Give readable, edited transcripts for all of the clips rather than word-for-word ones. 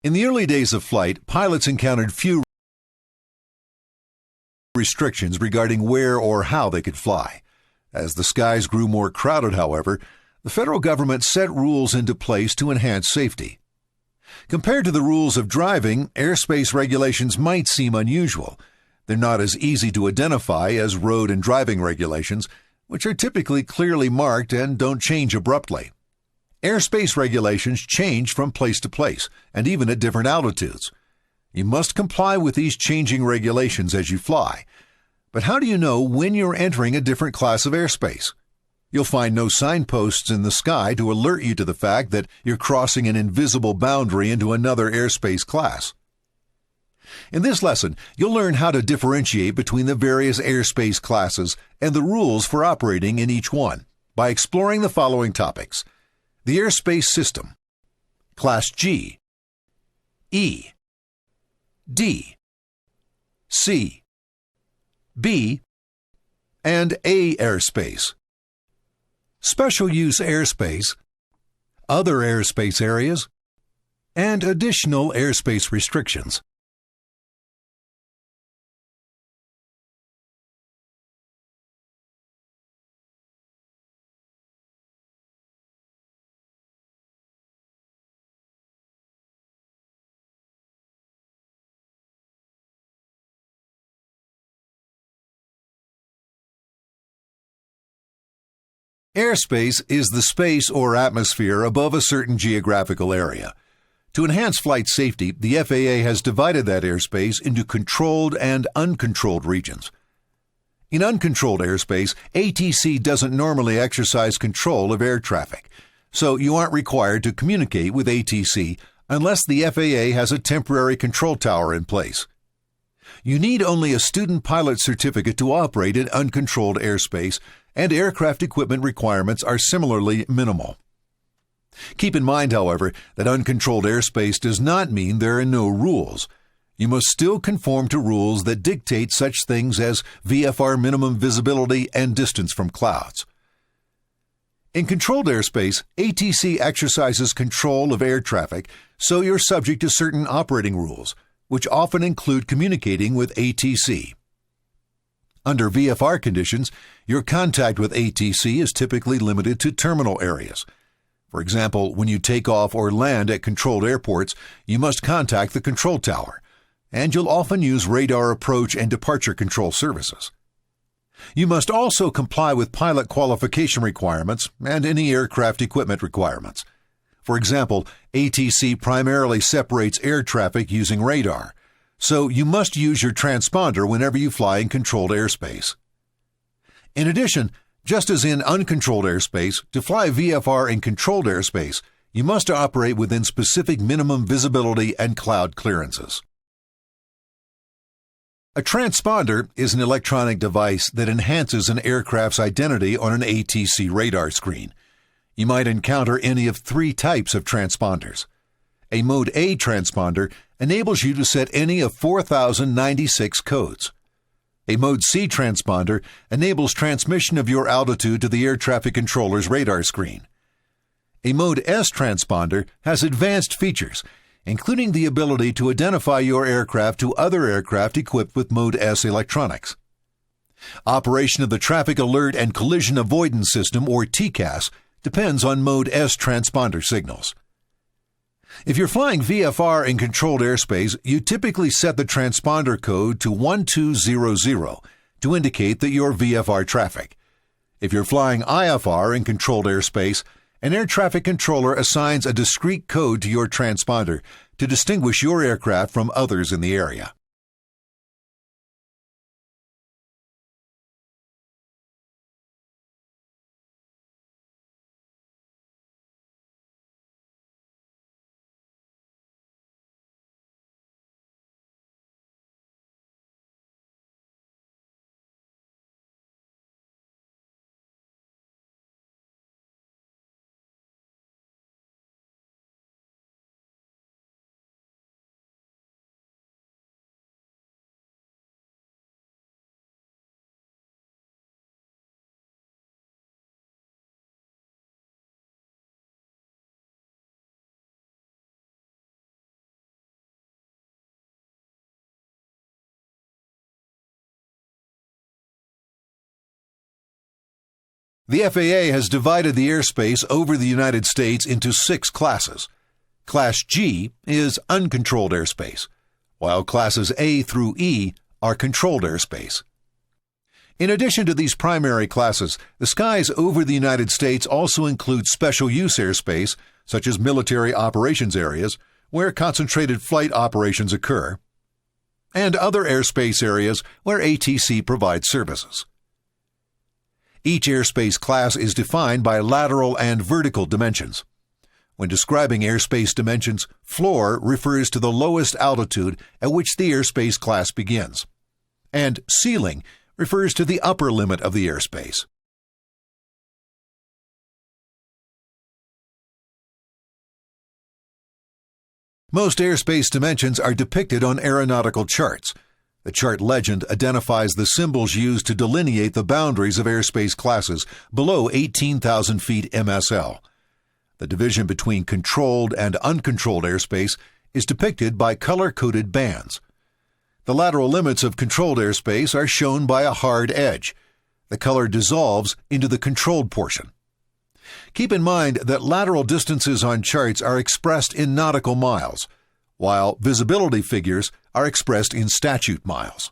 In the early days of flight, pilots encountered few restrictions regarding where or how they could fly. As the skies grew more crowded, however, the federal government set rules into place to enhance safety. Compared to the rules of driving, airspace regulations might seem unusual. They're not as easy to identify as road and driving regulations, which are typically clearly marked and don't change abruptly. Airspace regulations change from place to place, and even at different altitudes. You must comply with these changing regulations as you fly. But how do you know when you're entering a different class of airspace? You'll find no signposts in the sky to alert you to the fact that you're crossing an invisible boundary into another airspace class. In this lesson, you'll learn how to differentiate between the various airspace classes and the rules for operating in each one by exploring the following topics: the airspace system, Class G, E, D, C, B, and A airspace, special use airspace, other airspace areas, and additional airspace restrictions. Airspace is the space or atmosphere above a certain geographical area. To enhance flight safety, the FAA has divided that airspace into controlled and uncontrolled regions. In uncontrolled airspace, ATC doesn't normally exercise control of air traffic, so you aren't required to communicate with ATC unless the FAA has a temporary control tower in place. You need only a student pilot certificate to operate in uncontrolled airspace, and aircraft equipment requirements are similarly minimal. Keep in mind, however, that uncontrolled airspace does not mean there are no rules. You must still conform to rules that dictate such things as VFR minimum visibility and distance from clouds. In controlled airspace, ATC exercises control of air traffic, so you're subject to certain operating rules, which often include communicating with ATC. Under VFR conditions, your contact with ATC is typically limited to terminal areas. For example, when you take off or land at controlled airports, you must contact the control tower, and you'll often use radar approach and departure control services. You must also comply with pilot qualification requirements and any aircraft equipment requirements. For example, ATC primarily separates air traffic using radar, so you must use your transponder whenever you fly in controlled airspace. In addition, just as in uncontrolled airspace, to fly VFR in controlled airspace, you must operate within specific minimum visibility and cloud clearances. A transponder is an electronic device that enhances an aircraft's identity on an ATC radar screen. You might encounter any of three types of transponders. A Mode A transponder enables you to set any of 4096 codes. A Mode C transponder enables transmission of your altitude to the air traffic controller's radar screen. A Mode S transponder has advanced features, including the ability to identify your aircraft to other aircraft equipped with Mode S electronics. Operation of the Traffic Alert and Collision Avoidance System, or TCAS, depends on Mode S transponder signals. If you're flying VFR in controlled airspace, you typically set the transponder code to 1200 to indicate that you're VFR traffic. If you're flying IFR in controlled airspace, an air traffic controller assigns a discrete code to your transponder to distinguish your aircraft from others in the area. The FAA has divided the airspace over the United States into 6 classes. Class G is uncontrolled airspace, while classes A through E are controlled airspace. In addition to these primary classes, the skies over the United States also include special use airspace, such as military operations areas, where concentrated flight operations occur, and other airspace areas where ATC provides services. Each airspace class is defined by lateral and vertical dimensions. When describing airspace dimensions, floor refers to the lowest altitude at which the airspace class begins, and ceiling refers to the upper limit of the airspace. Most airspace dimensions are depicted on aeronautical charts. The chart legend identifies the symbols used to delineate the boundaries of airspace classes below 18,000 feet MSL. The division between controlled and uncontrolled airspace is depicted by color-coded bands. The lateral limits of controlled airspace are shown by a hard edge. The color dissolves into the controlled portion. Keep in mind that lateral distances on charts are expressed in nautical miles, while visibility figures are expressed in statute miles.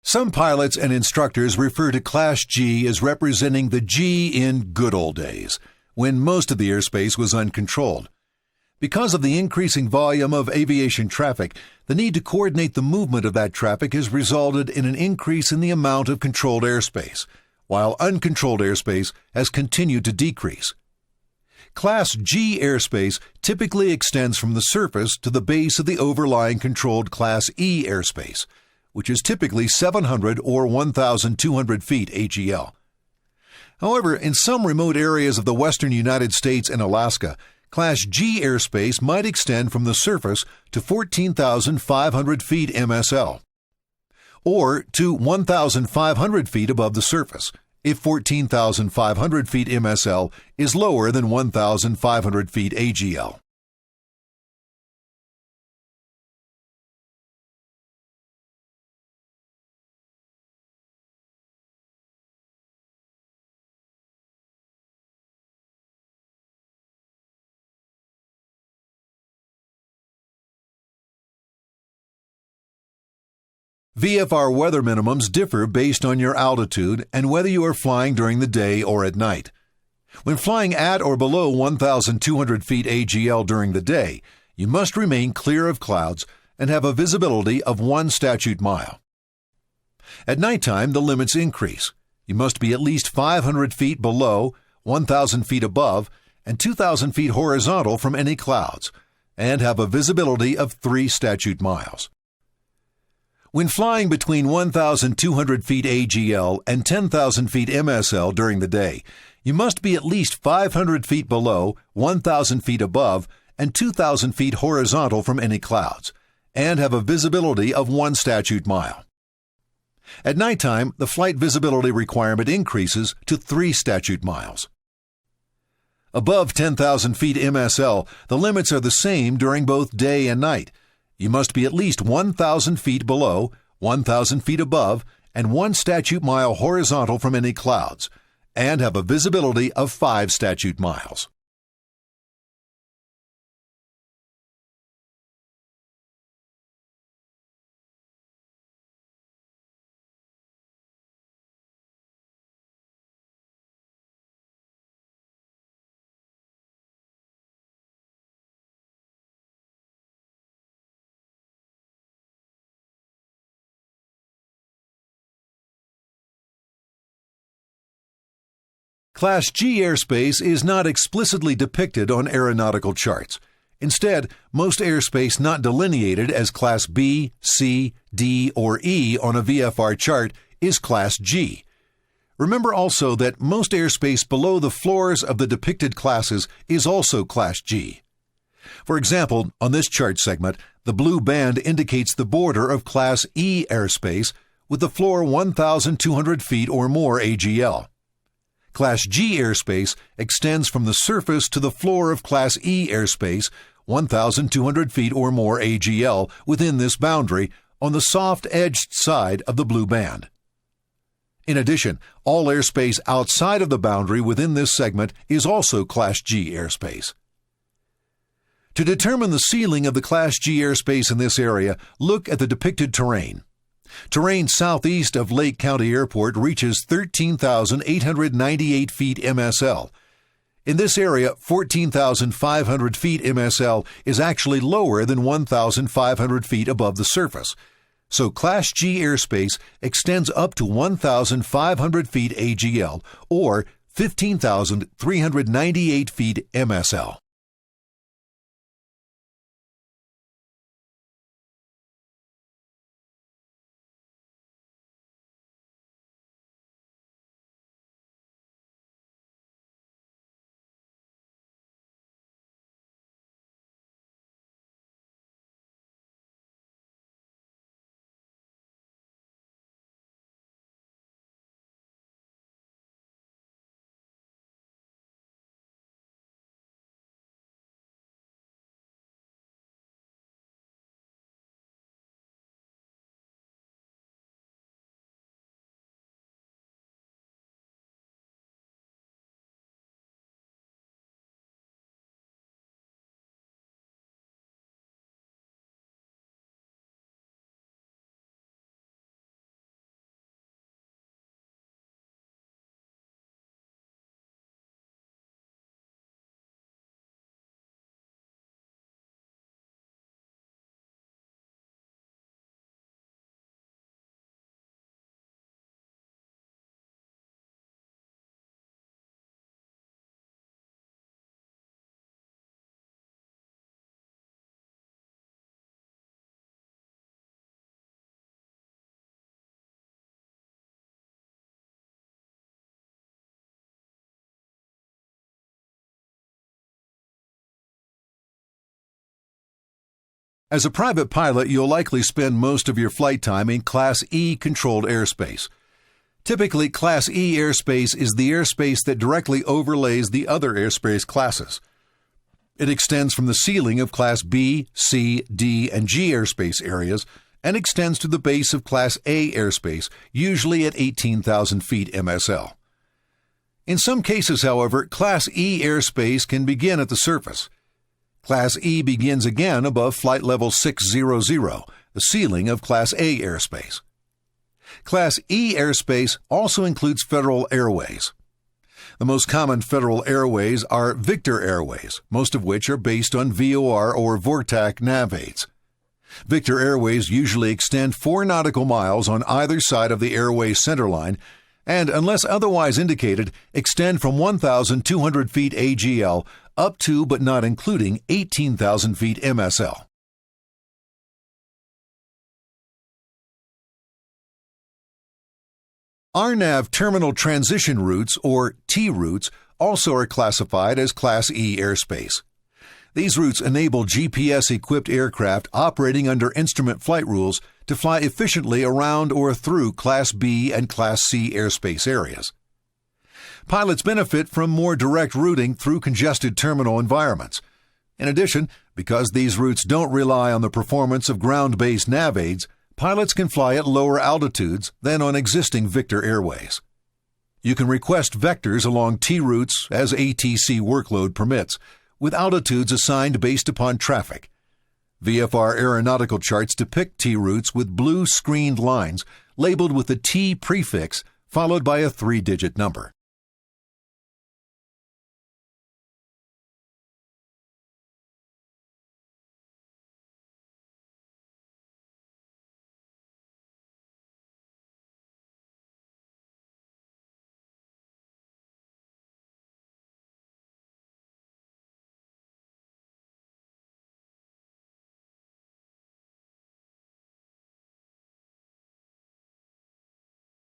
Some pilots and instructors refer to Class G as representing the G in good old days, when most of the airspace was uncontrolled. Because of the increasing volume of aviation traffic, the need to coordinate the movement of that traffic has resulted in an increase in the amount of controlled airspace, while uncontrolled airspace has continued to decrease. Class G airspace typically extends from the surface to the base of the overlying controlled Class E airspace, which is typically 700 or 1,200 feet AGL. However, in some remote areas of the western United States and Alaska, Class G airspace might extend from the surface to 14,500 feet MSL, or to 1,500 feet above the surface, if 14,500 feet MSL is lower than 1,500 feet AGL. VFR weather minimums differ based on your altitude and whether you are flying during the day or at night. When flying at or below 1,200 feet AGL during the day, you must remain clear of clouds and have a visibility of 1 statute mile. At nighttime, the limits increase. You must be at least 500 feet below, 1,000 feet above, and 2,000 feet horizontal from any clouds, and have a visibility of 3 statute miles. When flying between 1,200 feet AGL and 10,000 feet MSL during the day, you must be at least 500 feet below, 1,000 feet above, and 2,000 feet horizontal from any clouds, and have a visibility of 1 statute mile. At nighttime, the flight visibility requirement increases to 3 statute miles. Above 10,000 feet MSL, the limits are the same during both day and night. You must be at least 1,000 feet below, 1,000 feet above, and 1 statute mile horizontal from any clouds, and have a visibility of 5 statute miles. Class G airspace is not explicitly depicted on aeronautical charts. Instead, most airspace not delineated as Class B, C, D, or E on a VFR chart is Class G. Remember also that most airspace below the floors of the depicted classes is also Class G. For example, on this chart segment, the blue band indicates the border of Class E airspace with the floor 1,200 feet or more AGL. Class G airspace extends from the surface to the floor of Class E airspace, 1,200 feet or more AGL, within this boundary on the soft-edged side of the blue band. In addition, all airspace outside of the boundary within this segment is also Class G airspace. To determine the ceiling of the Class G airspace in this area, look at the depicted terrain. Terrain southeast of Lake County Airport reaches 13,898 feet MSL. In this area, 14,500 feet MSL is actually lower than 1,500 feet above the surface. So Class G airspace extends up to 1,500 feet AGL, or 15,398 feet MSL. As a private pilot, you'll likely spend most of your flight time in Class E controlled airspace. Typically, Class E airspace is the airspace that directly overlays the other airspace classes. It extends from the ceiling of Class B, C, D, and G airspace areas and extends to the base of Class A airspace, usually at 18,000 feet MSL. In some cases, however, Class E airspace can begin at the surface. Class E begins again above flight level 600, the ceiling of Class A airspace. Class E airspace also includes federal airways. The most common federal airways are Victor Airways, most of which are based on VOR or VORTAC nav aids. Victor Airways usually extend 4 nautical miles on either side of the airway centerline and, unless otherwise indicated, extend from 1,200 feet AGL up to but not including 18,000 feet MSL. RNAV terminal transition routes, or T routes, also are classified as Class E airspace. These routes enable GPS-equipped aircraft operating under instrument flight rules to fly efficiently around or through Class B and Class C airspace areas. Pilots benefit from more direct routing through congested terminal environments. In addition, because these routes don't rely on the performance of ground-based nav aids, pilots can fly at lower altitudes than on existing Victor airways. You can request vectors along T routes as ATC workload permits, with altitudes assigned based upon traffic. VFR aeronautical charts depict T routes with blue screened lines labeled with the T prefix followed by a 3-digit number.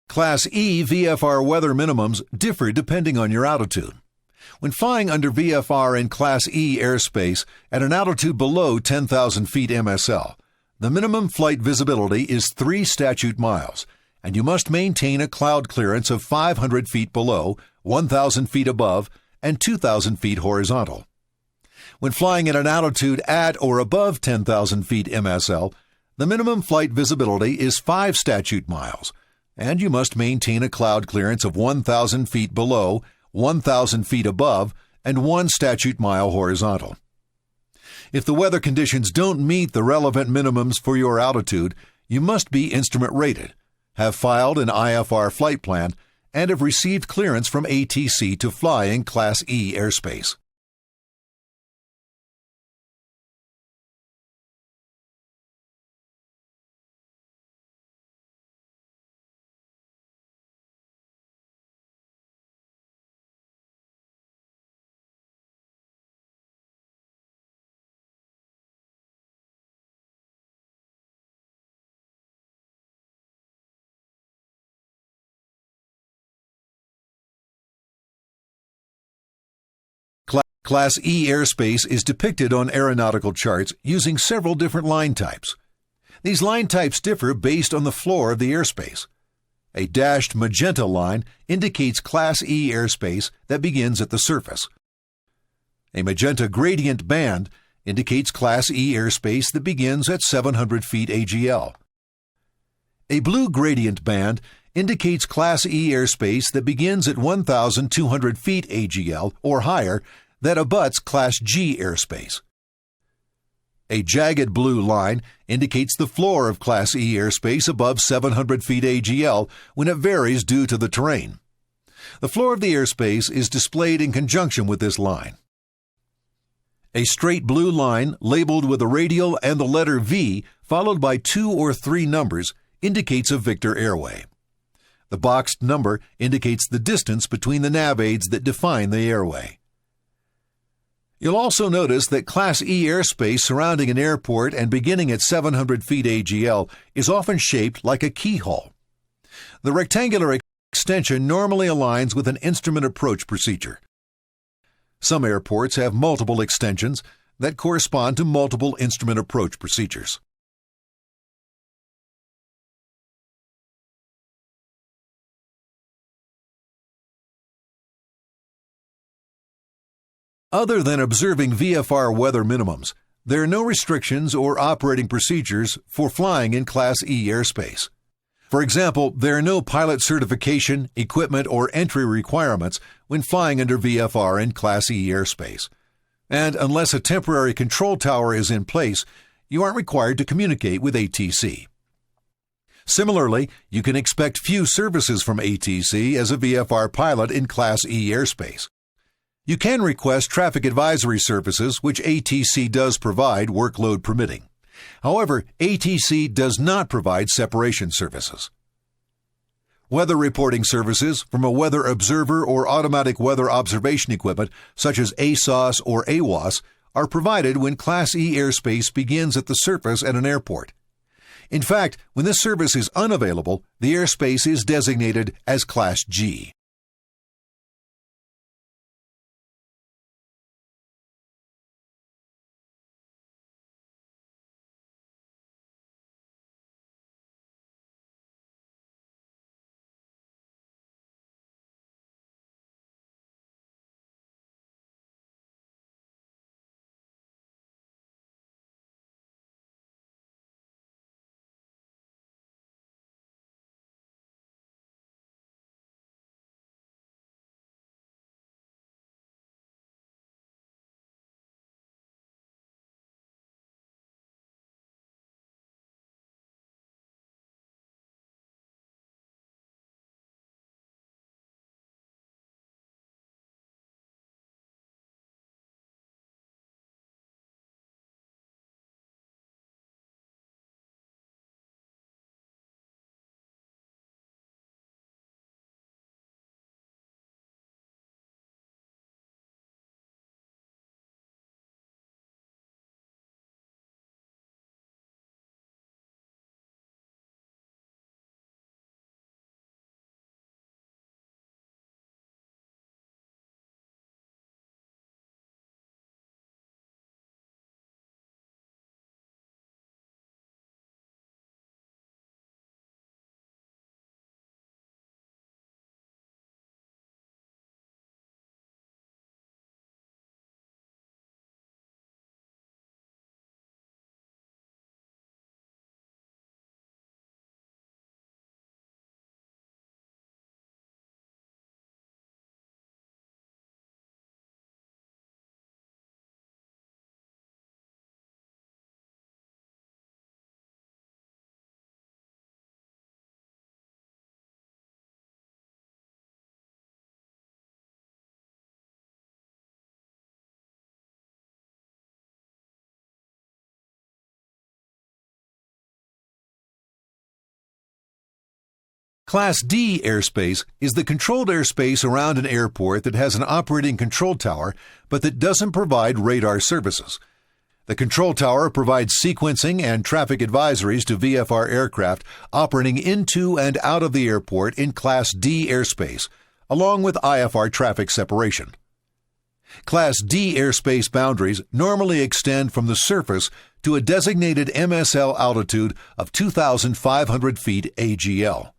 Class E VFR weather minimums differ depending on your altitude. When flying under VFR in Class E airspace at an altitude below 10,000 feet MSL, the minimum flight visibility is 3 statute miles, and you must maintain a cloud clearance of 500 feet below, 1,000 feet above, and 2,000 feet horizontal. When flying at an altitude at or above 10,000 feet MSL, the minimum flight visibility is 5 statute miles, and you must maintain a cloud clearance of 1,000 feet below, 1,000 feet above, and 1 statute mile horizontal. If the weather conditions don't meet the relevant minimums for your altitude, you must be instrument rated, have filed an IFR flight plan, and have received clearance from ATC to fly in Class E airspace. Class E airspace is depicted on aeronautical charts using several different line types. These line types differ based on the floor of the airspace. A dashed magenta line indicates Class E airspace that begins at the surface. A magenta gradient band indicates Class E airspace that begins at 700 feet AGL. A blue gradient band indicates Class E airspace that begins at 1,200 feet AGL or higher that abuts Class G airspace. A jagged blue line indicates the floor of Class E airspace above 700 feet AGL when it varies due to the terrain. The floor of the airspace is displayed in conjunction with this line. A straight blue line labeled with a radial and the letter V followed by 2 or 3 numbers indicates a Victor airway. The boxed number indicates the distance between the nav aids that define the airway. You'll also notice that Class E airspace surrounding an airport and beginning at 700 feet AGL is often shaped like a keyhole. The rectangular extension normally aligns with an instrument approach procedure. Some airports have multiple extensions that correspond to multiple instrument approach procedures. Other than observing VFR weather minimums, there are no restrictions or operating procedures for flying in Class E airspace. For example, there are no pilot certification, equipment, or entry requirements when flying under VFR in Class E airspace. And unless a temporary control tower is in place, you aren't required to communicate with ATC. Similarly, you can expect few services from ATC as a VFR pilot in Class E airspace. You can request traffic advisory services, which ATC does provide, workload permitting. However, ATC does not provide separation services. Weather reporting services from a weather observer or automatic weather observation equipment, such as ASOS or AWOS, are provided when Class E airspace begins at the surface at an airport. In fact, when this service is unavailable, the airspace is designated as Class G. Class D airspace is the controlled airspace around an airport that has an operating control tower, but that doesn't provide radar services. The control tower provides sequencing and traffic advisories to VFR aircraft operating into and out of the airport in Class D airspace, along with IFR traffic separation. Class D airspace boundaries normally extend from the surface to a designated MSL altitude of 2,500 feet AGL.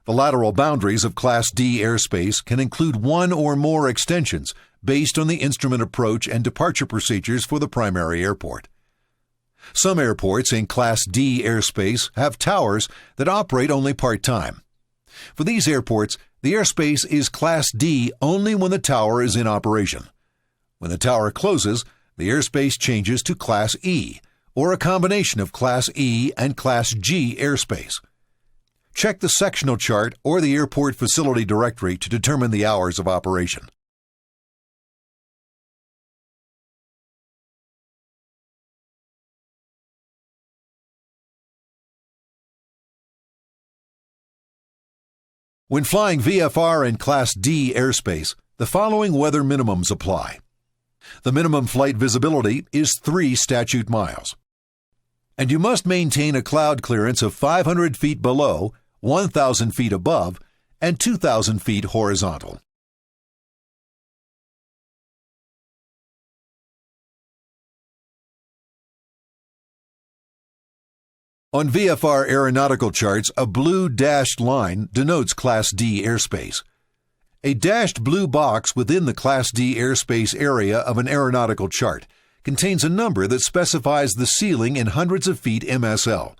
The lateral boundaries of Class D airspace can include one or more extensions based on the instrument approach and departure procedures for the primary airport. Some airports in Class D airspace have towers that operate only part-time. For these airports, the airspace is Class D only when the tower is in operation. When the tower closes, the airspace changes to Class E, or a combination of Class E and Class G airspace. Check the sectional chart or the airport facility directory to determine the hours of operation. When flying VFR in Class D airspace, the following weather minimums apply. The minimum flight visibility is 3 statute miles. And you must maintain a cloud clearance of 500 feet below, 1,000 feet above, and 2,000 feet horizontal. On VFR aeronautical charts, a blue dashed line denotes Class D airspace. A dashed blue box within the Class D airspace area of an aeronautical chart contains a number that specifies the ceiling in hundreds of feet MSL.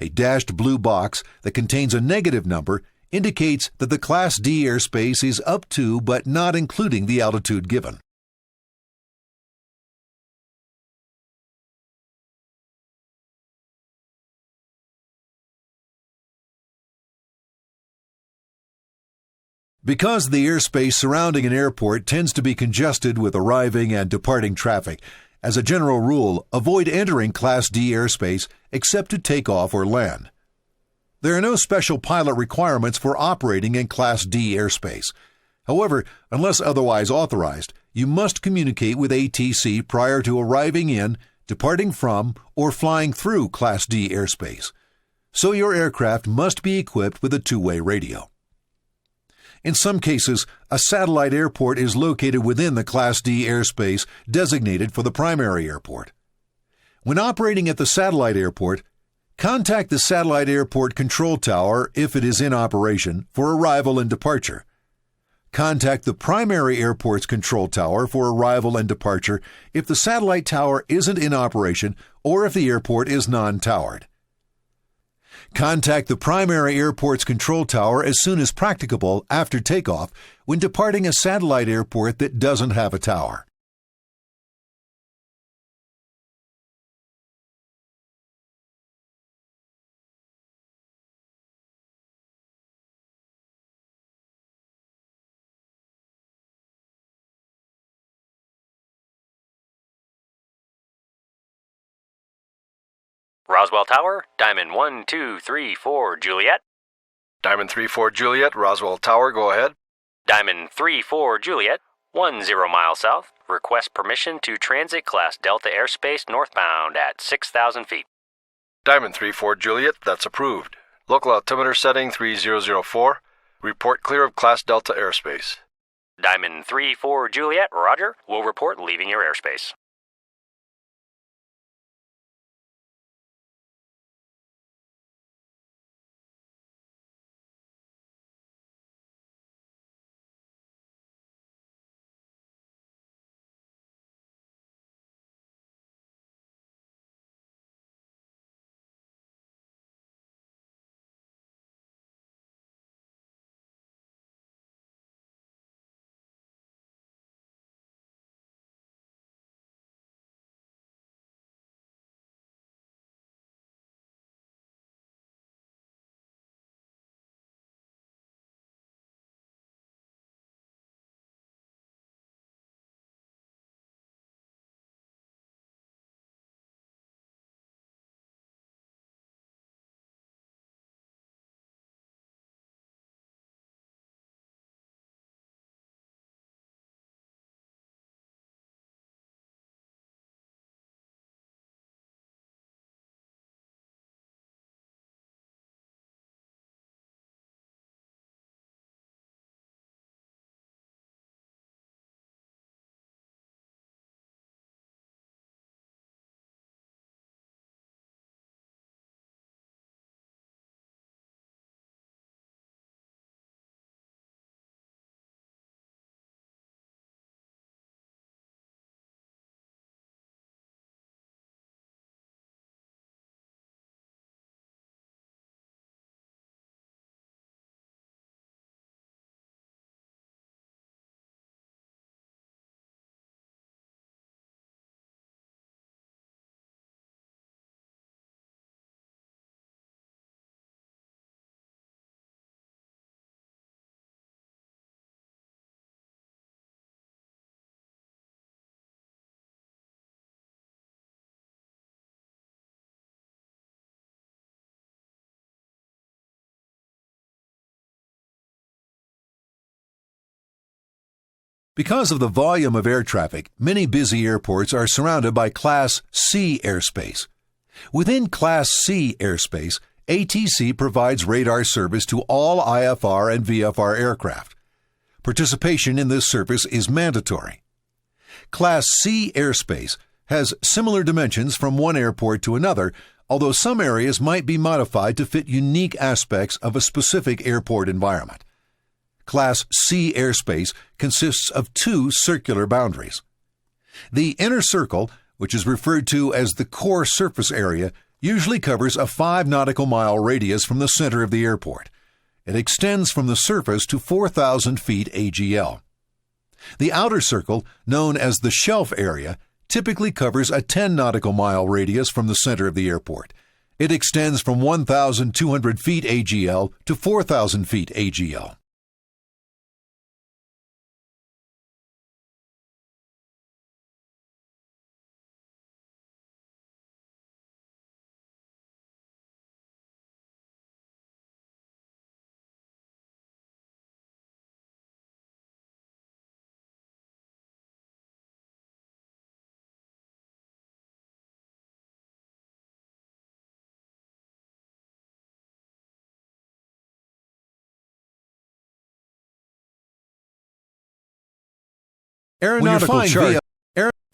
A dashed blue box that contains a negative number indicates that the Class D airspace is up to but not including the altitude given. Because the airspace surrounding an airport tends to be congested with arriving and departing traffic, as a general rule, avoid entering Class D airspace except to take off or land. There are no special pilot requirements for operating in Class D airspace. However, unless otherwise authorized, you must communicate with ATC prior to arriving in, departing from, or flying through Class D airspace. So your aircraft must be equipped with a two-way radio. In some cases, a satellite airport is located within the Class D airspace designated for the primary airport. When operating at the satellite airport, contact the satellite airport control tower if it is in operation for arrival and departure. Contact the primary airport's control tower for arrival and departure if the satellite tower isn't in operation or if the airport is non-towered. Contact the primary airport's control tower as soon as practicable after takeoff when departing a satellite airport that doesn't have a tower. Roswell Tower, Diamond 1234 Juliet. Diamond 34 Juliet, Roswell Tower, go ahead. Diamond 34 Juliet, 10 miles south. Request permission to transit Class Delta airspace northbound at 6,000 feet. Diamond 34 Juliet, that's approved. Local altimeter setting 3004. Report clear of Class Delta airspace. Diamond 34 Juliet, roger. Will report leaving your airspace. Because of the volume of air traffic, many busy airports are surrounded by Class C airspace. Within Class C airspace, ATC provides radar service to all IFR and VFR aircraft. Participation in this service is mandatory. Class C airspace has similar dimensions from one airport to another, although some areas might be modified to fit unique aspects of a specific airport environment. Class C airspace consists of two circular boundaries. The inner circle, which is referred to as the core surface area, usually covers a 5 nautical mile radius from the center of the airport. It extends from the surface to 4,000 feet AGL. The outer circle, known as the shelf area, typically covers a 10 nautical mile radius from the center of the airport. It extends from 1,200 feet AGL to 4,000 feet AGL.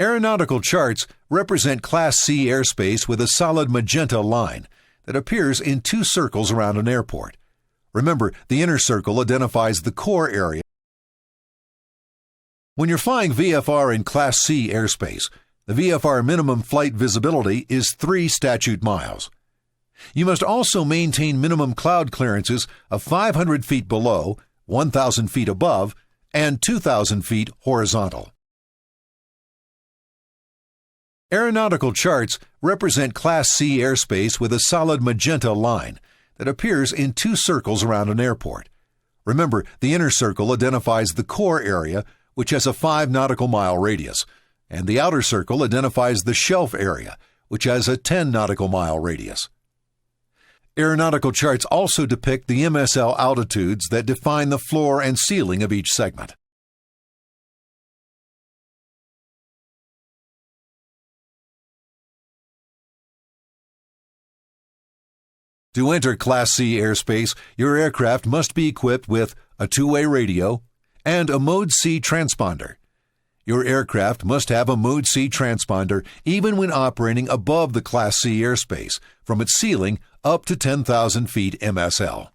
Aeronautical charts represent Class C airspace with a solid magenta line that appears in two circles around an airport. Remember, the inner circle identifies the core area. When you're flying VFR in Class C airspace, the VFR minimum flight visibility is 3 statute miles. You must also maintain minimum cloud clearances of 500 feet below, 1,000 feet above, and 2,000 feet horizontal. Aeronautical charts represent Class C airspace with a solid magenta line that appears in two circles around an airport. Remember, the inner circle identifies the core area, which has a 5 nautical mile radius, and the outer circle identifies the shelf area, which has a 10 nautical mile radius. Aeronautical charts also depict the MSL altitudes that define the floor and ceiling of each segment. To enter Class C airspace, your aircraft must be equipped with a two-way radio and a Mode C transponder. Your aircraft must have a Mode C transponder even when operating above the Class C airspace, from its ceiling up to 10,000 feet MSL.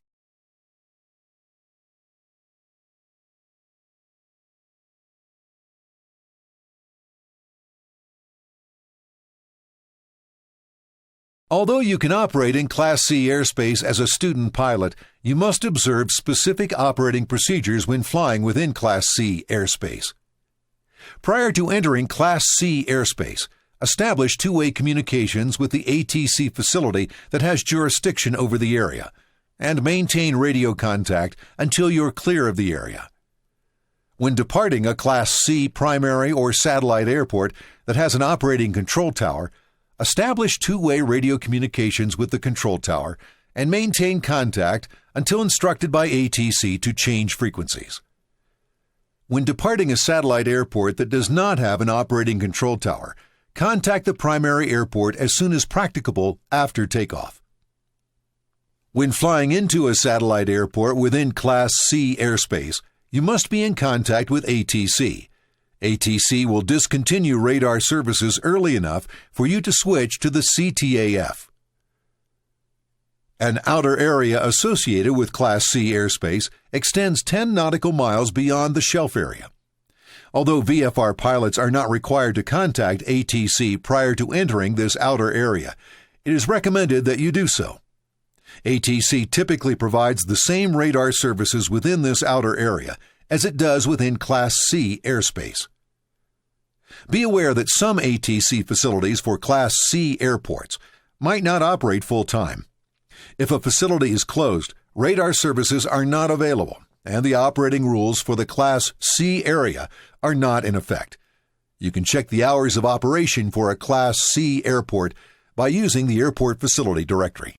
Although you can operate in Class C airspace as a student pilot, you must observe specific operating procedures when flying within Class C airspace. Prior to entering Class C airspace, establish two-way communications with the ATC facility that has jurisdiction over the area, and maintain radio contact until you're clear of the area. When departing a Class C primary or satellite airport that has an operating control tower, establish two-way radio communications with the control tower and maintain contact until instructed by ATC to change frequencies. When departing a satellite airport that does not have an operating control tower, contact the primary airport as soon as practicable after takeoff. When flying into a satellite airport within Class C airspace, you must be in contact with ATC. ATC will discontinue radar services early enough for you to switch to the CTAF. An outer area associated with Class C airspace extends 10 nautical miles beyond the shelf area. Although VFR pilots are not required to contact ATC prior to entering this outer area, it is recommended that you do so. ATC typically provides the same radar services within this outer area as it does within Class C airspace. Be aware that some ATC facilities for Class C airports might not operate full-time. If a facility is closed, radar services are not available, and the operating rules for the Class C area are not in effect. You can check the hours of operation for a Class C airport by using the airport facility directory.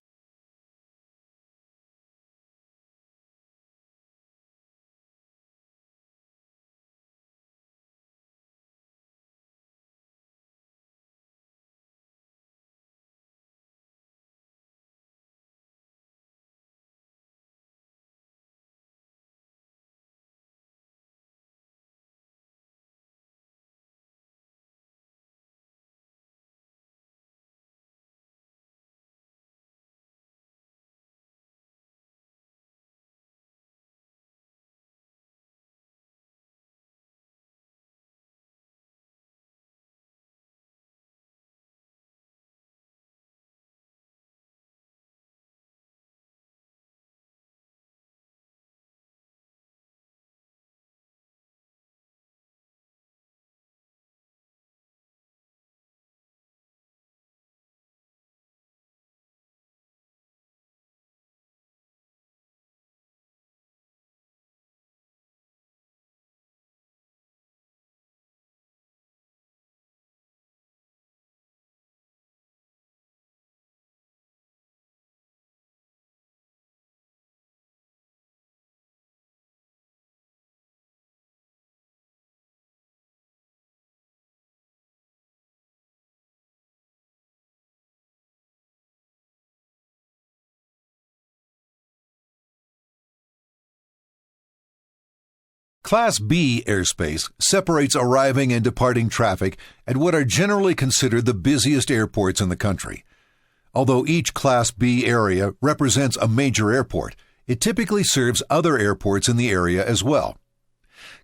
Class B airspace separates arriving and departing traffic at what are generally considered the busiest airports in the country. Although each Class B area represents a major airport, it typically serves other airports in the area as well.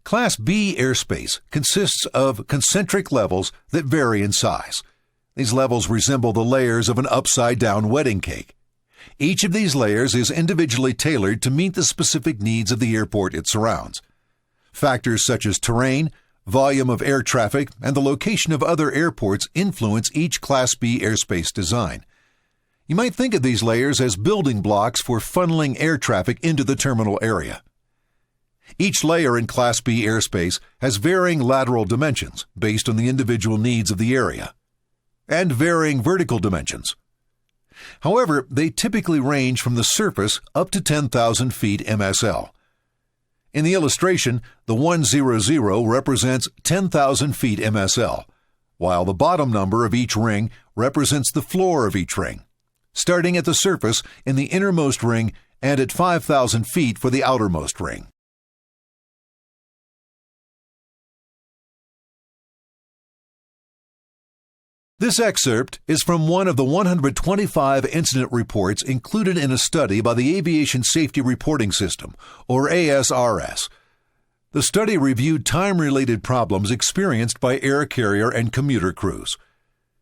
Class B airspace consists of concentric levels that vary in size. These levels resemble the layers of an upside-down wedding cake. Each of these layers is individually tailored to meet the specific needs of the airport it surrounds. Factors such as terrain, volume of air traffic, and the location of other airports influence each Class B airspace design. You might think of these layers as building blocks for funneling air traffic into the terminal area. Each layer in Class B airspace has varying lateral dimensions based on the individual needs of the area, and varying vertical dimensions. However, they typically range from the surface up to 10,000 feet MSL. In the illustration, the 100 represents 10,000 feet MSL, while the bottom number of each ring represents the floor of each ring, starting at the surface in the innermost ring and at 5,000 feet for the outermost ring. This excerpt is from one of the 125 incident reports included in a study by the Aviation Safety Reporting System, or ASRS. The study reviewed time-related problems experienced by air carrier and commuter crews.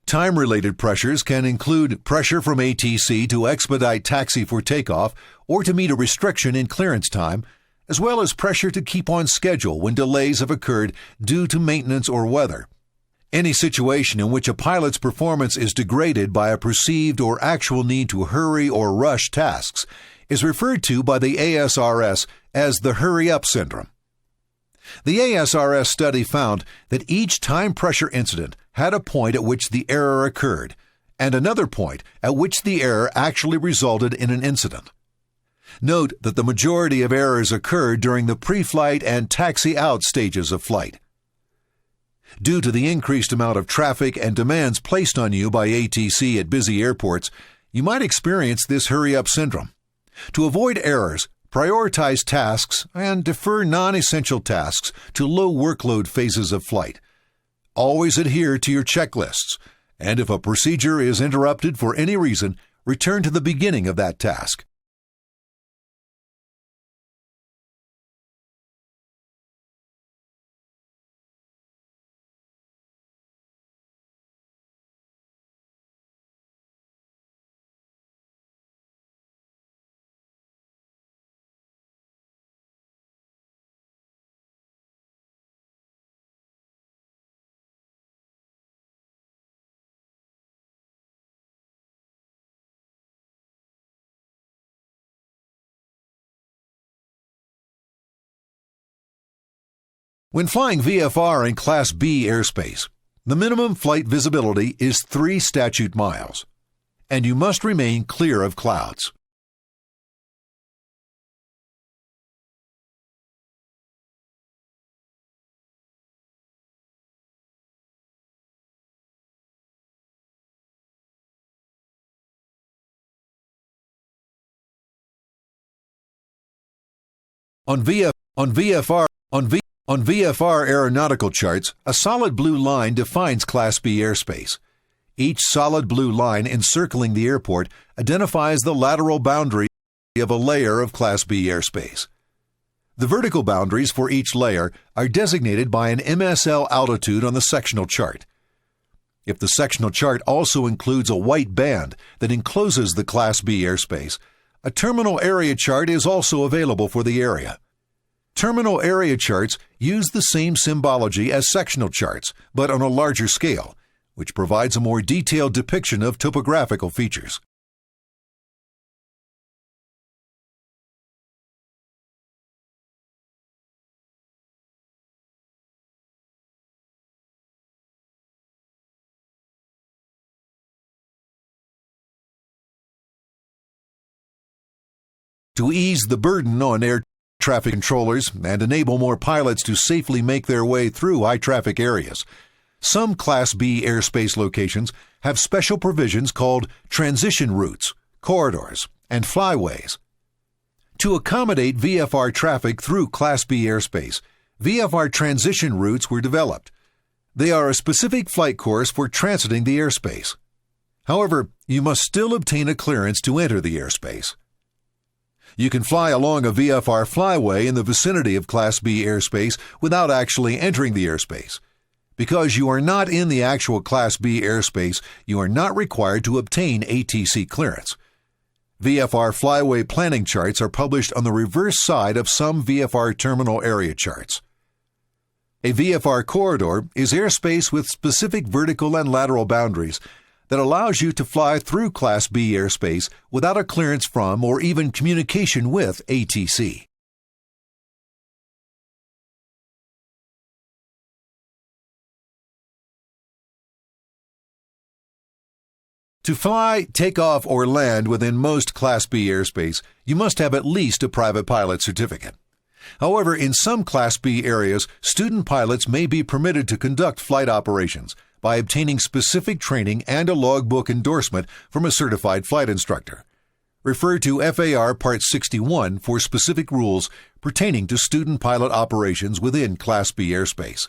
Time-related pressures can include pressure from ATC to expedite taxi for takeoff or to meet a restriction in clearance time, as well as pressure to keep on schedule when delays have occurred due to maintenance or weather. Any situation in which a pilot's performance is degraded by a perceived or actual need to hurry or rush tasks is referred to by the ASRS as the hurry-up syndrome. The ASRS study found that each time-pressure incident had a point at which the error occurred and another point at which the error actually resulted in an incident. Note that the majority of errors occurred during the pre-flight and taxi-out stages of flight. Due to the increased amount of traffic and demands placed on you by ATC at busy airports, you might experience this hurry-up syndrome. To avoid errors, prioritize tasks and defer non-essential tasks to low workload phases of flight. Always adhere to your checklists, and if a procedure is interrupted for any reason, return to the beginning of that task. When flying VFR in Class B airspace, the minimum flight visibility is 3 statute miles, and you must remain clear of clouds. On VFR aeronautical charts, a solid blue line defines Class B airspace. Each solid blue line encircling the airport identifies the lateral boundary of a layer of Class B airspace. The vertical boundaries for each layer are designated by an MSL altitude on the sectional chart. If the sectional chart also includes a white band that encloses the Class B airspace, a terminal area chart is also available for the area. Terminal area charts use the same symbology as sectional charts, but on a larger scale, which provides a more detailed depiction of topographical features. To ease the burden on air traffic controllers and enable more pilots to safely make their way through high-traffic areas, some Class B airspace locations have special provisions called transition routes, corridors, and flyways. To accommodate VFR traffic through Class B airspace, VFR transition routes were developed. They are a specific flight course for transiting the airspace. However, you must still obtain a clearance to enter the airspace. You can fly along a VFR flyway in the vicinity of Class B airspace without actually entering the airspace. Because you are not in the actual Class B airspace, you are not required to obtain ATC clearance. VFR flyway planning charts are published on the reverse side of some VFR terminal area charts. A VFR corridor is airspace with specific vertical and lateral boundaries that allows you to fly through Class B airspace without a clearance from or even communication with ATC. To fly, take off, or land within most Class B airspace, you must have at least a private pilot certificate. However, in some Class B areas, student pilots may be permitted to conduct flight operations by obtaining specific training and a logbook endorsement from a certified flight instructor. Refer to FAR Part 61 for specific rules pertaining to student pilot operations within Class B airspace.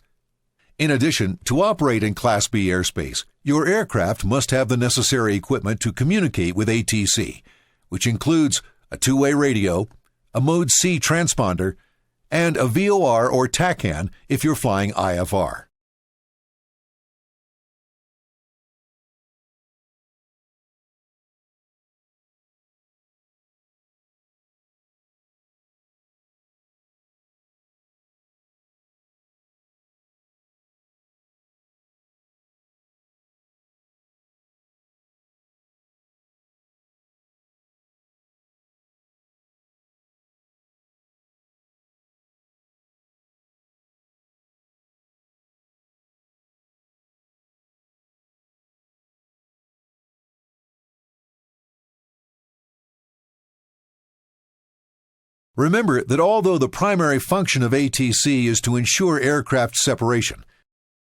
In addition, to operate in Class B airspace, your aircraft must have the necessary equipment to communicate with ATC, which includes a two-way radio, a Mode C transponder, and a VOR or TACAN if you're flying IFR. Remember that although the primary function of ATC is to ensure aircraft separation,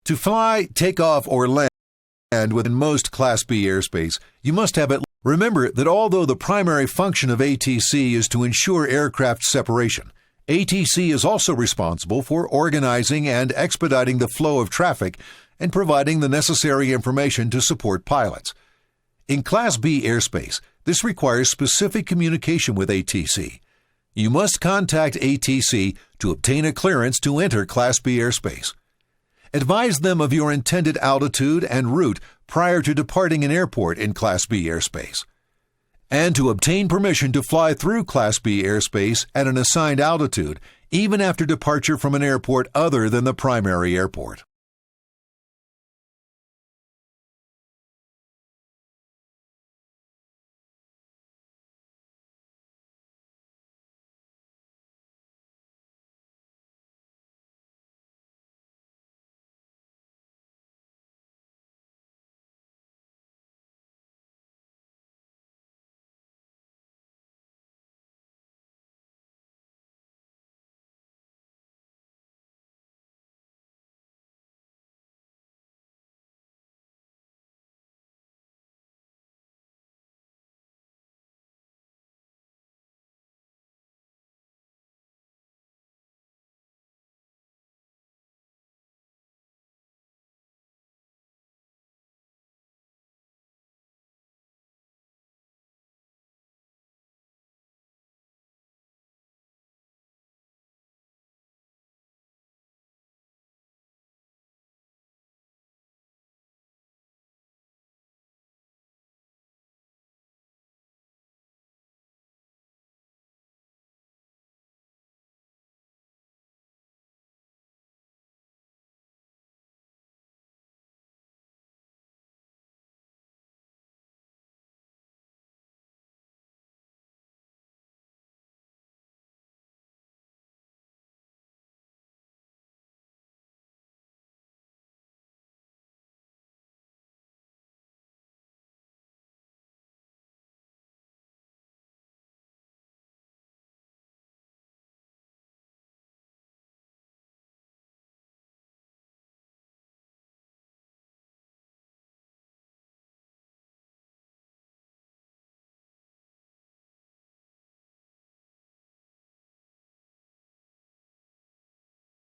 to fly, take off, or land within most Class B airspace, you must have Remember that although the primary function of ATC is to ensure aircraft separation, ATC is also responsible for organizing and expediting the flow of traffic and providing the necessary information to support pilots. In Class B airspace, this requires specific communication with ATC. You must contact ATC to obtain a clearance to enter Class B airspace. Advise them of your intended altitude and route prior to departing an airport in Class B airspace. And to obtain permission to fly through Class B airspace at an assigned altitude, even after departure from an airport other than the primary airport.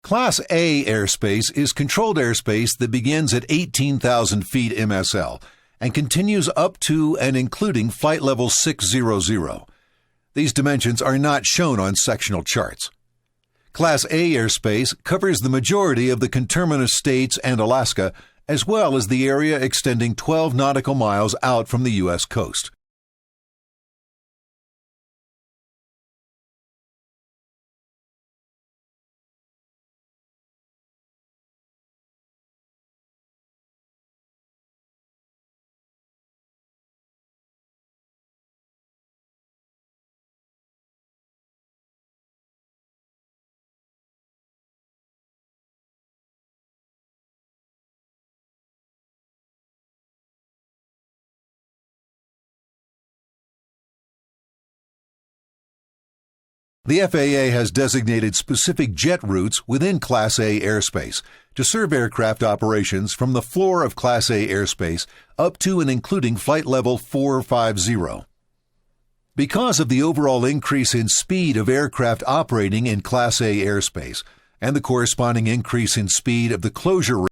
Class A airspace is controlled airspace that begins at 18,000 feet MSL and continues up to and including flight level 600. These dimensions are not shown on sectional charts. Class A airspace covers the majority of the conterminous states and Alaska, as well as the area extending 12 nautical miles out from the U.S. coast. The FAA has designated specific jet routes within Class A airspace to serve aircraft operations from the floor of Class A airspace up to and including flight level 450. Because of the overall increase in speed of aircraft operating in Class A airspace and the corresponding increase in speed of the closure rate,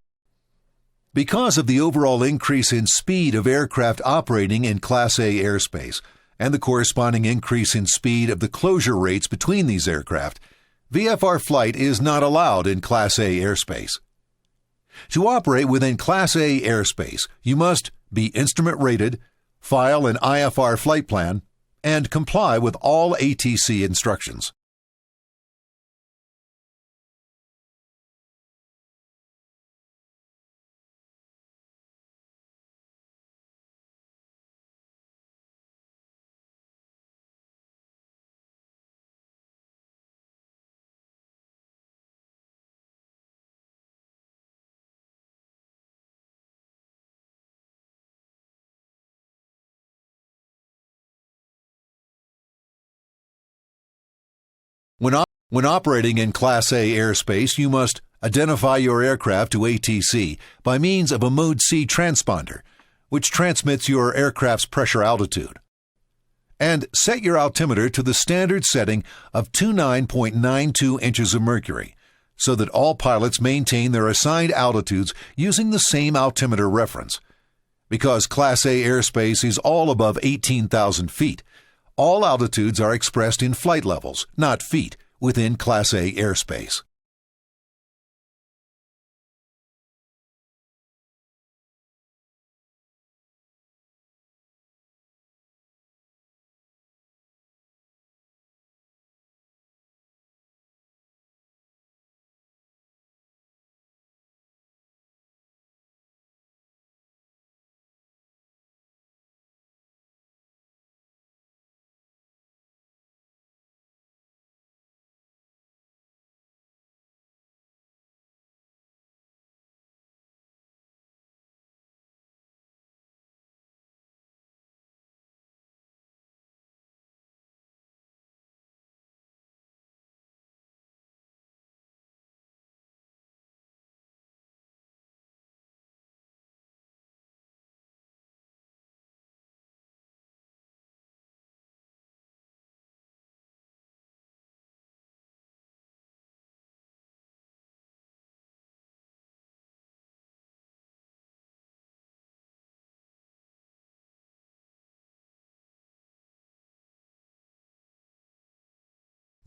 because of the overall increase in speed of aircraft operating in Class A airspace and the corresponding increase in speed of the closure rates between these aircraft, VFR flight is not allowed in Class A airspace. To operate within Class A airspace, you must be instrument rated, file an IFR flight plan, and comply with all ATC instructions. When operating in Class A airspace, you must identify your aircraft to ATC by means of a Mode C transponder, which transmits your aircraft's pressure altitude, and set your altimeter to the standard setting of 29.92 inches of mercury, so that all pilots maintain their assigned altitudes using the same altimeter reference. Because Class A airspace is all above 18,000 feet, all altitudes are expressed in flight levels, not feet, within Class A airspace.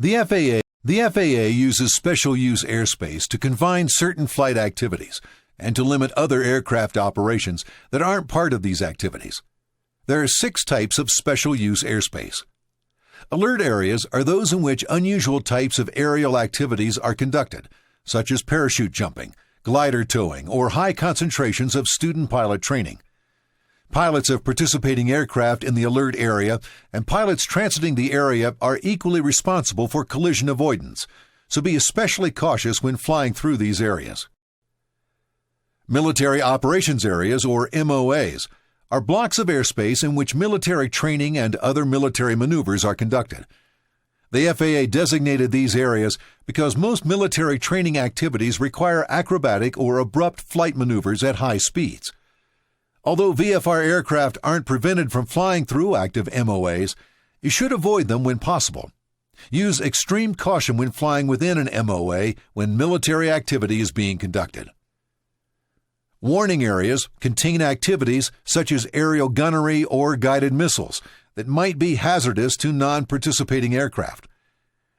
The FAA uses special use airspace to confine certain flight activities and to limit other aircraft operations that aren't part of these activities. There are 6 types of special use airspace. Alert areas are those in which unusual types of aerial activities are conducted, such as parachute jumping, glider towing, or high concentrations of student pilot training. Pilots of participating aircraft in the alert area and pilots transiting the area are equally responsible for collision avoidance, so be especially cautious when flying through these areas. Military Operations Areas, or MOAs, are blocks of airspace in which military training and other military maneuvers are conducted. The FAA designated these areas because most military training activities require acrobatic or abrupt flight maneuvers at high speeds. Although VFR aircraft aren't prevented from flying through active MOAs, you should avoid them when possible. Use extreme caution when flying within an MOA when military activity is being conducted. Warning areas contain activities such as aerial gunnery or guided missiles that might be hazardous to non-participating aircraft.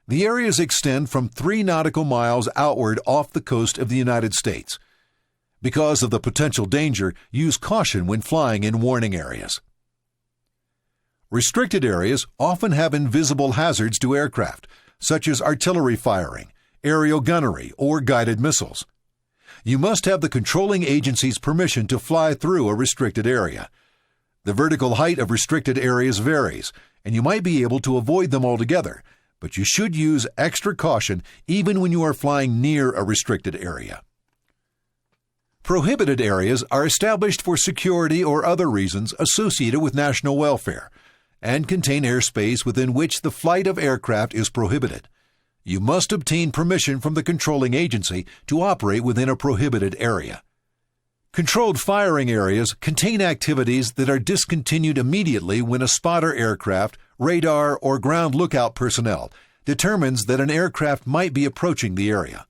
The areas extend from 3 nautical miles outward off the coast of the United States. Because of the potential danger, use caution when flying in warning areas. Restricted areas often have invisible hazards to aircraft, such as artillery firing, aerial gunnery, or guided missiles. You must have the controlling agency's permission to fly through a restricted area. The vertical height of restricted areas varies, and you might be able to avoid them altogether, but you should use extra caution even when you are flying near a restricted area. Prohibited areas are established for security or other reasons associated with national welfare and contain airspace within which the flight of aircraft is prohibited. You must obtain permission from the controlling agency to operate within a prohibited area. Controlled firing areas contain activities that are discontinued immediately when a spotter aircraft, radar, or ground lookout personnel determines that an aircraft might be approaching the area.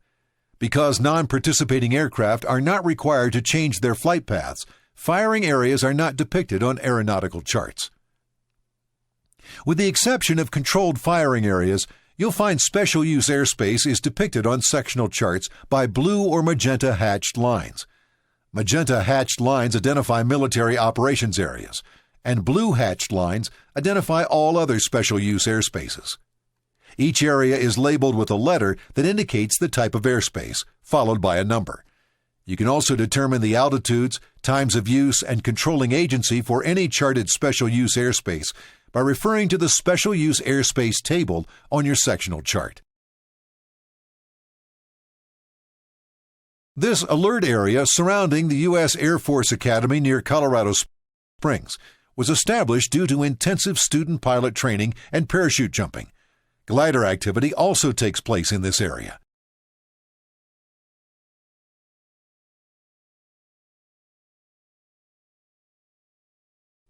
Because non-participating aircraft are not required to change their flight paths, firing areas are not depicted on aeronautical charts. With the exception of controlled firing areas, you'll find special use airspace is depicted on sectional charts by blue or magenta hatched lines. Magenta hatched lines identify military operations areas, and blue hatched lines identify all other special use airspaces. Each area is labeled with a letter that indicates the type of airspace, followed by a number. You can also determine the altitudes, times of use, and controlling agency for any charted special use airspace by referring to the Special Use Airspace table on your sectional chart. This alert area surrounding the U.S. Air Force Academy near Colorado Springs was established due to intensive student pilot training and parachute jumping. Glider activity also takes place in this area.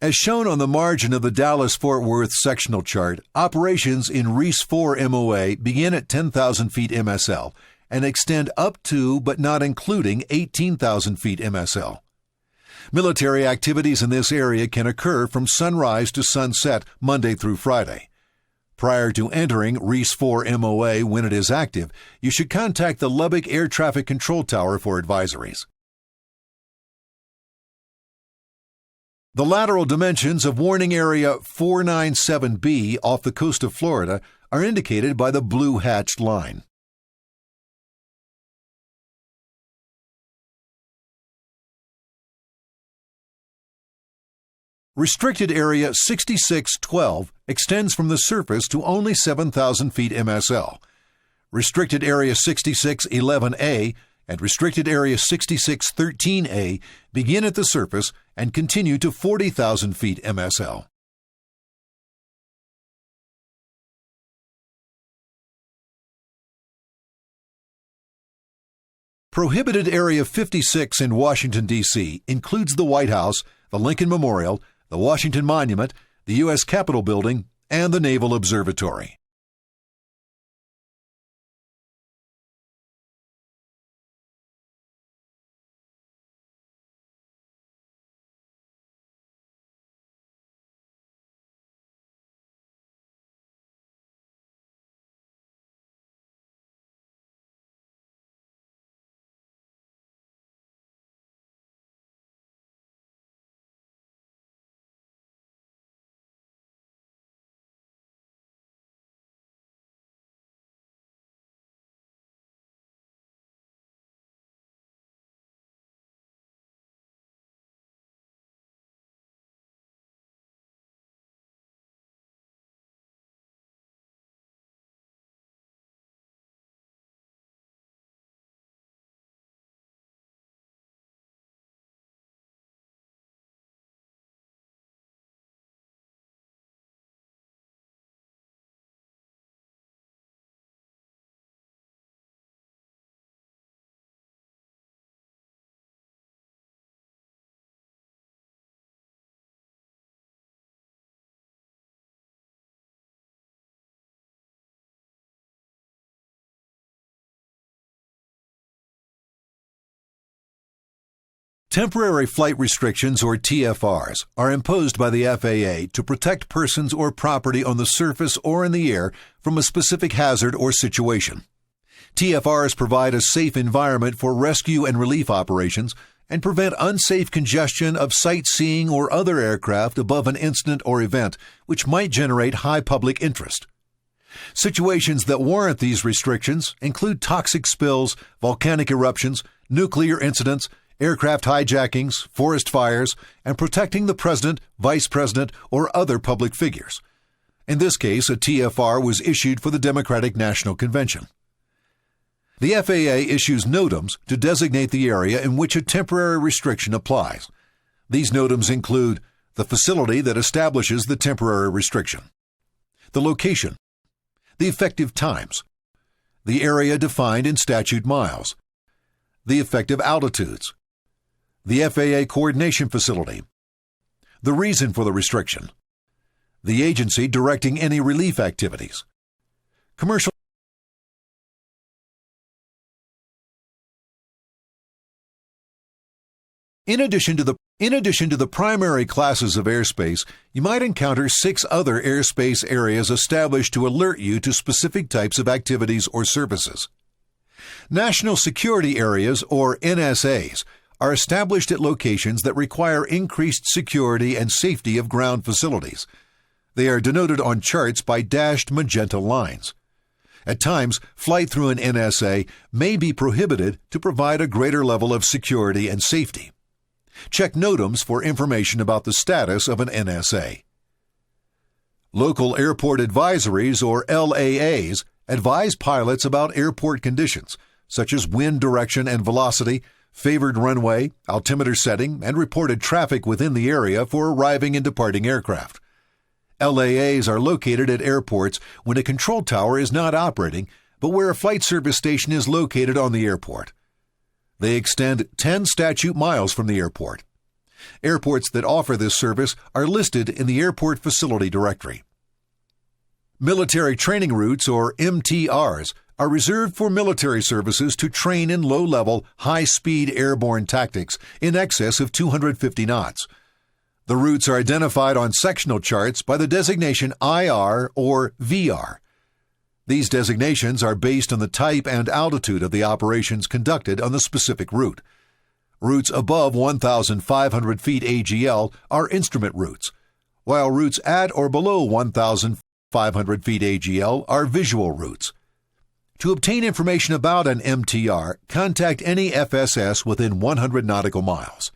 As shown on the margin of the Dallas-Fort Worth sectional chart, operations in Reese 4 MOA begin at 10,000 feet MSL and extend up to but not including 18,000 feet MSL. Military activities in this area can occur from sunrise to sunset Monday through Friday. Prior to entering Reese 4 MOA when it is active, you should contact the Lubbock Air Traffic Control Tower for advisories. The lateral dimensions of Warning Area 497B off the coast of Florida are indicated by the blue hatched line. Restricted Area 6612 extends from the surface to only 7,000 feet MSL. Restricted Area 6611A and Restricted Area 6613A begin at the surface and continue to 40,000 feet MSL. Prohibited Area 56 in Washington, D.C. includes the White House, the Lincoln Memorial, the Washington Monument, the U.S. Capitol Building, and the Naval Observatory. Temporary flight restrictions, or TFRs, are imposed by the FAA to protect persons or property on the surface or in the air from a specific hazard or situation. TFRs provide a safe environment for rescue and relief operations and prevent unsafe congestion of sightseeing or other aircraft above an incident or event which might generate high public interest. Situations that warrant these restrictions include toxic spills, volcanic eruptions, nuclear incidents, aircraft hijackings, forest fires, and protecting the president, vice president, or other public figures. In this case, a TFR was issued for the Democratic National Convention. The FAA issues NOTAMs to designate the area in which a temporary restriction applies. These NOTAMs include the facility that establishes the temporary restriction, the location, the effective times, the area defined in statute miles, the effective altitudes, the FAA coordination facility, the reason for the restriction, the agency directing any relief activities, commercial. In addition to the primary classes of airspace, you might encounter 6 other airspace areas established to alert you to specific types of activities or services. National Security Areas, or NSAs, are established at locations that require increased security and safety of ground facilities. They are denoted on charts by dashed magenta lines. At times, flight through an NSA may be prohibited to provide a greater level of security and safety. Check NOTAMs for information about the status of an NSA. Local Airport Advisories, or LAAs, advise pilots about airport conditions, such as wind direction and velocity, favored runway, altimeter setting, and reported traffic within the area for arriving and departing aircraft. LAAs are located at airports when a control tower is not operating, but where a flight service station is located on the airport. They extend 10 statute miles from the airport. Airports that offer this service are listed in the Airport Facility Directory. Military training routes, or MTRs, are reserved for military services to train in low-level, high-speed airborne tactics in excess of 250 knots. The routes are identified on sectional charts by the designation IR or VR. These designations are based on the type and altitude of the operations conducted on the specific route. Routes above 1,500 feet AGL are instrument routes, while routes at or below 1,500 feet AGL are visual routes. To obtain information about an MTR, contact any FSS within 100 nautical miles.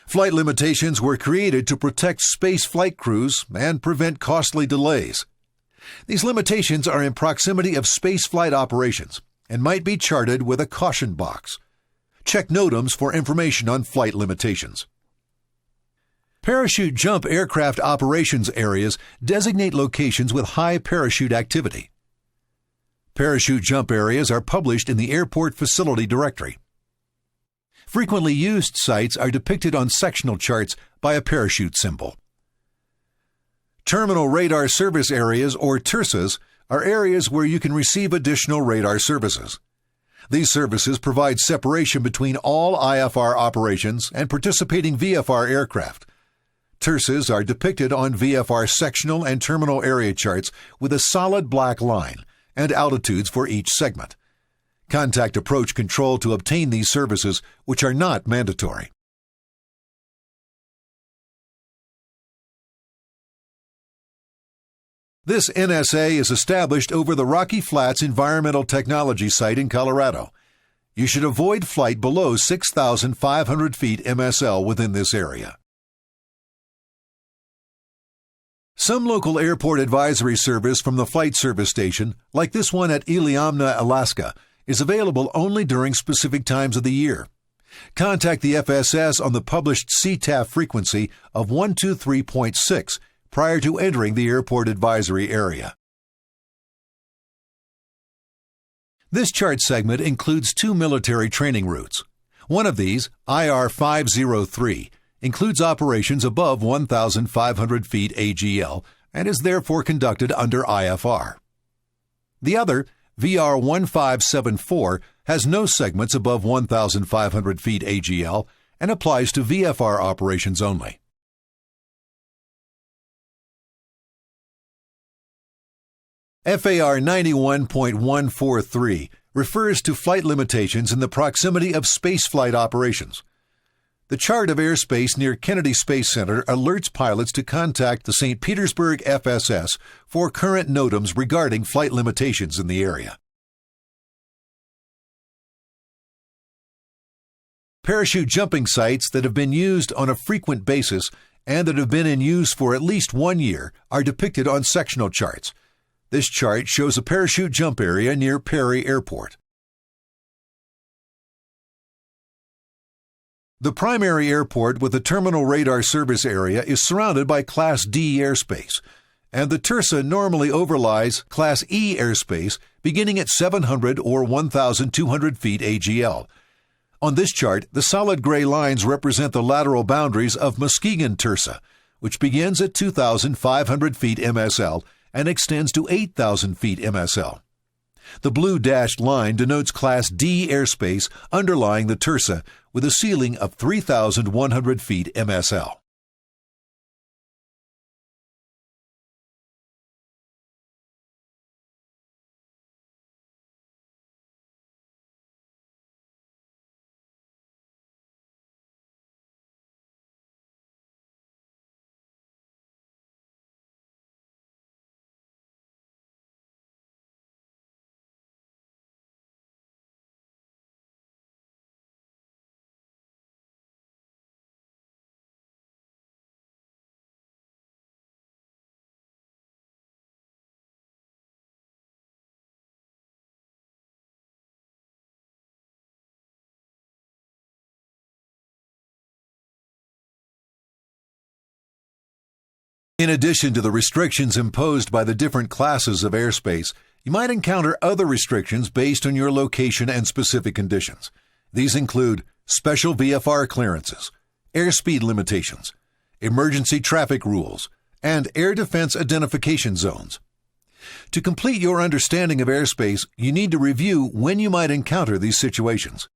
Flight limitations were created to protect space flight crews and prevent costly delays. These limitations are in proximity of spaceflight operations and might be charted with a caution box. Check NOTAMs for information on flight limitations. Parachute jump aircraft operations areas designate locations with high parachute activity. Parachute jump areas are published in the Airport Facility Directory. Frequently used sites are depicted on sectional charts by a parachute symbol. Terminal Radar Service Areas, or TERSAs, are areas where you can receive additional radar services. These services provide separation between all IFR operations and participating VFR aircraft. TERSAs are depicted on VFR sectional and terminal area charts with a solid black line and altitudes for each segment. Contact approach control to obtain these services, which are not mandatory. This NSA is established over the Rocky Flats Environmental Technology Site in Colorado. You should avoid flight below 6,500 feet MSL within this area. Some local airport advisory service from the Flight Service Station, like this one at Iliamna, Alaska, is available only during specific times of the year. Contact the FSS on the published CTAF frequency of 123.6 prior to entering the airport advisory area. This chart segment includes 2 military training routes. One of these, IR 503, includes operations above 1,500 feet AGL and is therefore conducted under IFR. The other, VR 1574, has no segments above 1,500 feet AGL, and applies to VFR operations only. FAR 91.143 refers to flight limitations in the proximity of spaceflight operations. The chart of airspace near Kennedy Space Center alerts pilots to contact the St. Petersburg FSS for current NOTAMs regarding flight limitations in the area. Parachute jumping sites that have been used on a frequent basis and that have been in use for at least 1 year are depicted on sectional charts. This chart shows a parachute jump area near Perry Airport. The primary airport with the terminal radar service area is surrounded by Class D airspace, and the TIRSA normally overlies Class E airspace beginning at 700 or 1,200 feet AGL. On this chart, the solid gray lines represent the lateral boundaries of Muskegon TIRSA, which begins at 2,500 feet MSL and extends to 8,000 feet MSL. The blue dashed line denotes Class D airspace underlying the TIRSA with a ceiling of 3,100 feet MSL. In addition to the restrictions imposed by the different classes of airspace, you might encounter other restrictions based on your location and specific conditions. These include special VFR clearances, airspeed limitations, emergency traffic rules, and air defense identification zones. To complete your understanding of airspace, you need to review when you might encounter these situations.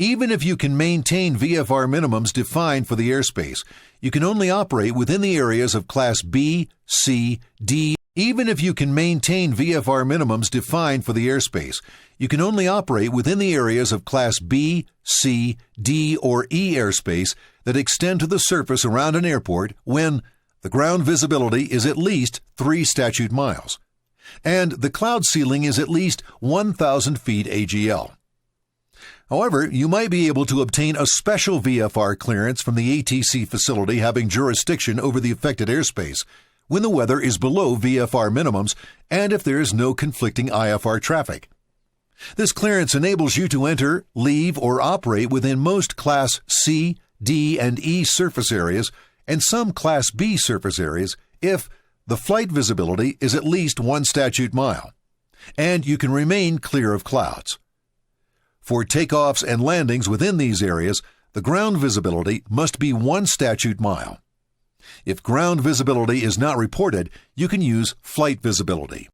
Even if you can maintain VFR minimums defined for the airspace, you can only operate within the areas of Class B, C, D. Even if you can maintain VFR minimums defined for the airspace, you can only operate within the areas of Class B, C, D, or E airspace that extend to the surface around an airport when the ground visibility is at least 3 statute miles, and the cloud ceiling is at least 1,000 feet AGL. However, you might be able to obtain a special VFR clearance from the ATC facility having jurisdiction over the affected airspace when the weather is below VFR minimums and if there is no conflicting IFR traffic. This clearance enables you to enter, leave, or operate within most Class C, D, and E surface areas and some Class B surface areas if the flight visibility is at least 1 statute mile, and you can remain clear of clouds. For takeoffs and landings within these areas, the ground visibility must be 1 statute mile. If ground visibility is not reported, you can use flight visibility.